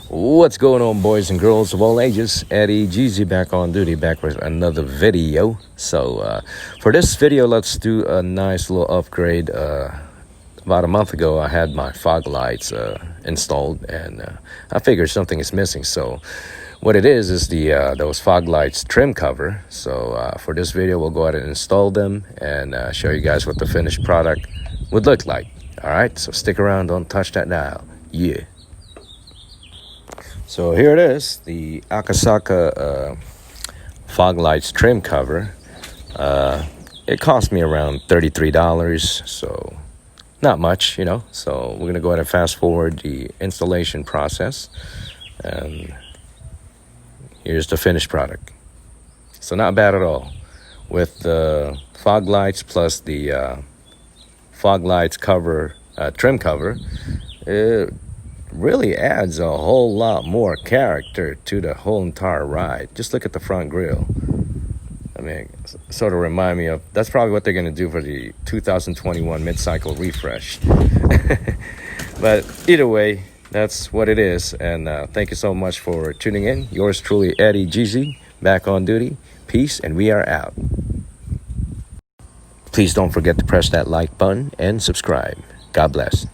What's going on, boys and girls of all ages? Eddie Jeezy back on duty, back with another video. So for this video, let's do a nice little upgrade. About a month ago, I had my fog lights installed, and I figured something is missing. So what it is the those fog lights trim cover. So for this video, we'll go ahead and install them and show you guys what the finished product would look like. All right, so stick around, don't touch that dial. Yeah. So here it is, the Akasaka fog lights trim cover. It cost me around $33, so not much, you know. So we're gonna go ahead and fast forward the installation process, and here's the finished product. So not bad at all, with the fog lights plus the fog lights cover trim cover. It really adds a whole lot more character to the whole entire ride. Just look at the front grille. I mean, sort of remind me of, that's probably what they're going to do for the 2021 mid-cycle refresh. But either way, that's what it is. And thank you so much for tuning in. Yours truly, Eddie Jeezy, back on duty. Peace, and we are out. Please don't forget to press that like button and subscribe. God bless.